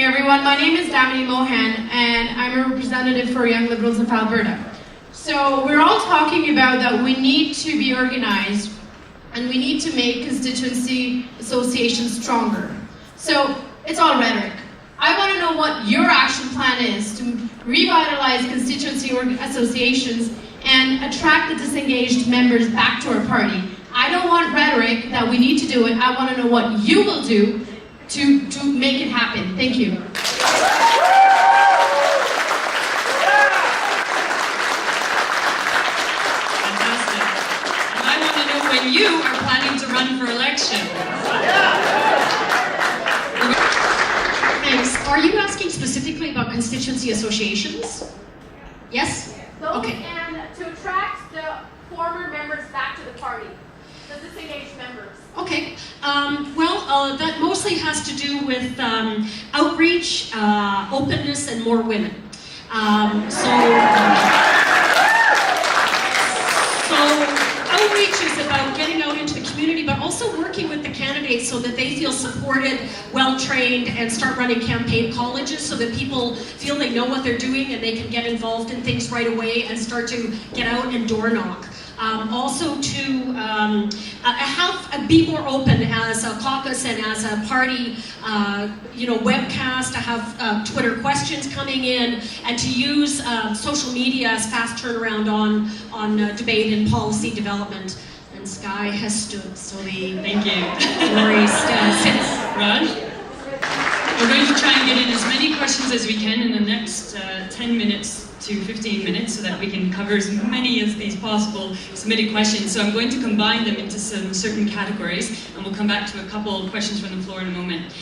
evening, everyone. My name is Damini Mohan, and I'm a representative for Young Liberals of Alberta. So we're all talking about that we need to be organized, and we need to make constituency associations stronger. So it's all rhetoric. I want to know what your action plan is to revitalize constituency associations and attract the disengaged members back to our party. I don't want rhetoric that we need to do it. I want to know what you will do to make it happen. Thank you. Fantastic. And I want to know when you are planning to run for election. Thanks. Are you asking specifically about constituency associations? Yes? Okay. And to attract the former members back to the party, the disengaged members. Okay. That mostly has to do with outreach, openness, and more women. So outreach is about getting out into the community, but also working with the candidates so that they feel supported, well-trained, and start running campaign colleges so that people feel they know what they're doing and they can get involved in things right away and start to get out and door knock. Also to be more open as a caucus and as a party, webcast, to have Twitter questions coming in, and to use social media as fast turnaround on debate and policy development. And Sky has stood, so Thank you. Laurie sits. Raj? We're going to try and get in as many questions as we can in the next 10 minutes to 15 minutes so that we can cover as many as these possible submitted questions. So I'm going to combine them into some certain categories, and we'll come back to a couple of questions from the floor in a moment.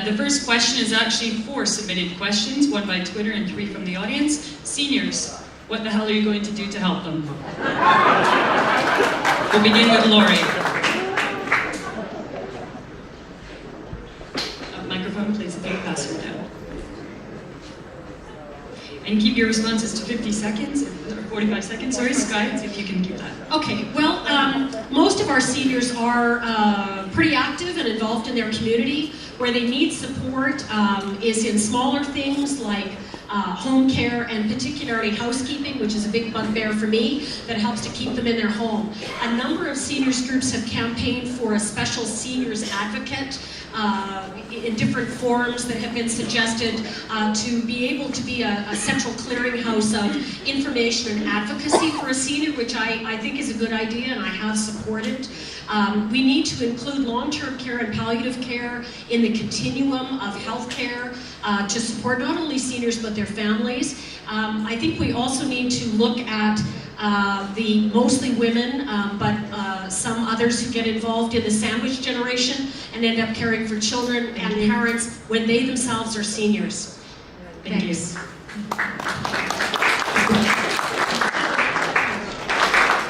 The first question is actually 4 submitted questions, 1 by Twitter and 3 from the audience. Seniors, what the hell are you going to do to help them? We'll begin with Laurie. Microphone, please, if you can pass it down. And keep your responses to 50 seconds, or 45 seconds, sorry, Sky, if you can keep that. Okay, well, most of our seniors are pretty active and involved in their community. Where they need support is in smaller things like home care and particularly housekeeping, which is a big bugbear for me, that helps to keep them in their home. A number of seniors groups have campaigned for a special seniors advocate in different forms that have been suggested to be able to be a central clearinghouse of information and advocacy for a senior, which I think is a good idea and I have supported. We need to include long-term care and palliative care in the continuum of healthcare to support not only seniors but their families. I think we also need to look at the mostly women, but some others who get involved in the sandwich generation and end up caring for children and parents when they themselves are seniors. Thank you.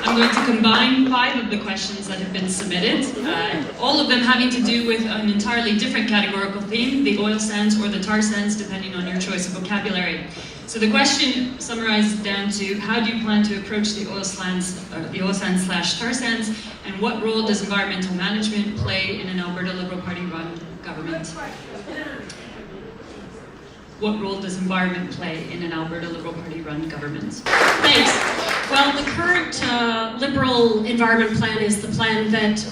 I'm going to combine 5 of the questions that have been submitted, all of them having to do with an entirely different categorical theme, the oil sands or the tar sands, depending on your choice of vocabulary. So the question summarizes down to, how do you plan to approach the oil sands/tar sands, and what role does environmental management play in an Alberta Liberal Party run government? What role does environment play in an Alberta Liberal Party run government? Thanks. Well, the current Liberal Environment Plan is the plan that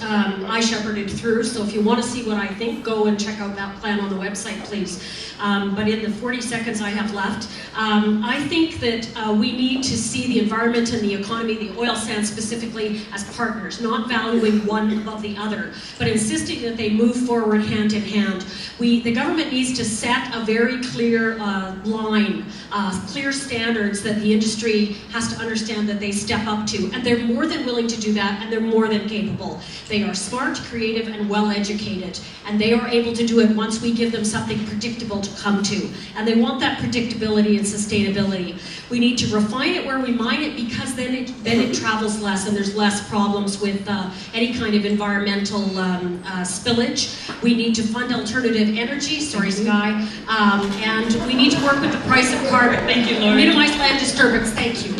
I shepherded through, so if you want to see what I think, go and check out that plan on the website, please. But in the 40 seconds I have left, I think that we need to see the environment and the economy, the oil sands specifically, as partners, not valuing one above the other, but insisting that they move forward hand in hand. The government needs to set a very clear line, clear standards that the industry has to understand that they step up to, and they're more than willing to do that, and they're more than capable. They are smart, creative, and well educated, and they are able to do it once we give them something predictable to come to, and they want that predictability and sustainability. We need to refine it where we mine it, because then it travels less and there's less problems with any kind of environmental spillage. We need to fund alternative energy, sorry Sky, and we need to work with the price of carbon. Thank you, Laurie. Minimize land disturbance, thank you.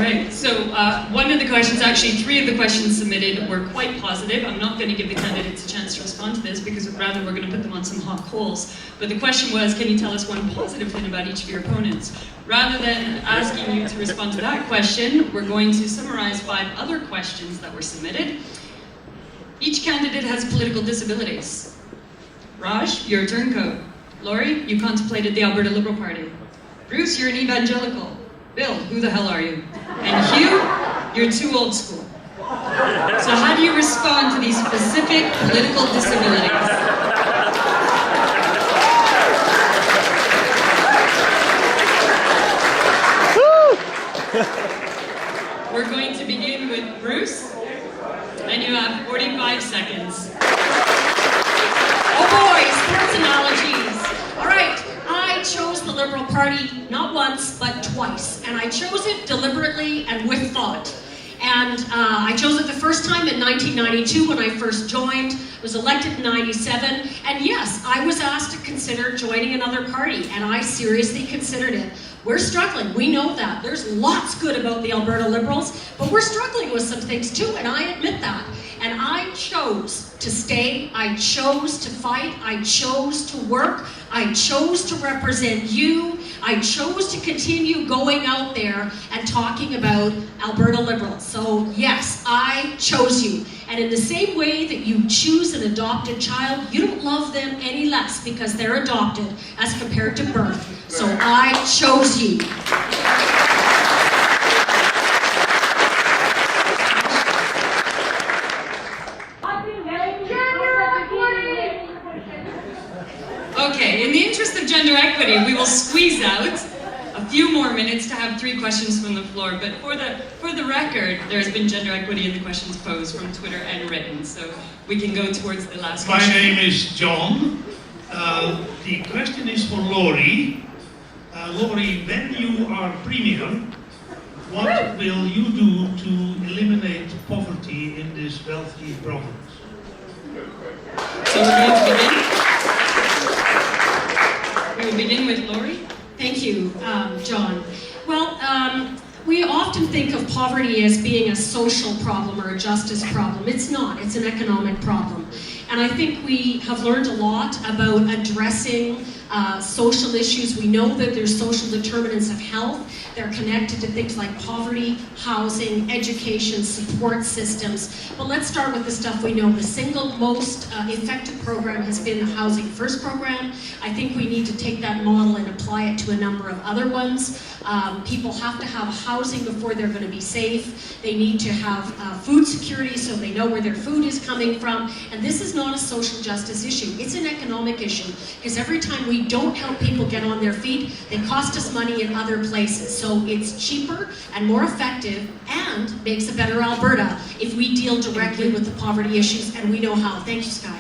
right, so one of the questions, actually 3 of the questions submitted were quite positive. I'm not going to give the candidates a chance to respond to this because rather we're going to put them on some hot coals. But the question was, can you tell us one positive thing about each of your opponents? Rather than asking you to respond to that question, we're going to summarize 5 other questions that were submitted. Each candidate has political disabilities. Raj, you're a turncoat. Laurie, you contemplated the Alberta Liberal Party. Bruce, you're an evangelical. Bill, who the hell are you? And Hugh, you're too old school. So how do you respond to these specific political disabilities? We're going to begin with Bruce, and you have 45 seconds. Oh boy, sports analogies. All right, I chose the Liberal Party not once, but twice. And I chose it deliberately and with thought. And I chose it the first time in 1992 when I first joined, was elected in 97. And yes, I was asked to consider joining another party, and I seriously considered it. We're struggling, we know that. There's lots good about the Alberta Liberals, but we're struggling with some things too, and I admit that. And I chose to stay, I chose to fight, I chose to work, I chose to represent you, I chose to continue going out there and talking about Alberta Liberals. So yes, I chose you. And in the same way that you choose an adopted child, you don't love them any less because they're adopted as compared to birth. So I chose you. Okay, in the interest of gender equity, we will squeeze out a few more minutes to have 3 questions from the floor, but for the record, there's been gender equity in the questions posed from Twitter and written, so we can go towards the last question. My name is John. The question is for Laurie. Laurie, when you are Premier, what will you do to eliminate poverty in this wealthy province? So we're going to begin. We will begin with Laurie. Thank you, John. Well, we often think of poverty as being a social problem or a justice problem. It's not, it's an economic problem. And I think we have learned a lot about addressing social issues. We know that there's social determinants of health. They're connected to things like poverty, housing, education, support systems. But let's start with the stuff we know. The single most effective program has been the Housing First program. I think we need to take that model and apply it to a number of other ones. People have to have housing before they're going to be safe. They need to have food security so they know where their food is coming from. And this is not a social justice issue. It's an economic issue because every time we don't help people get on their feet, they cost us money in other places. So it's cheaper and more effective and makes a better Alberta if we deal directly with the poverty issues, and we know how. Thank you, Sky.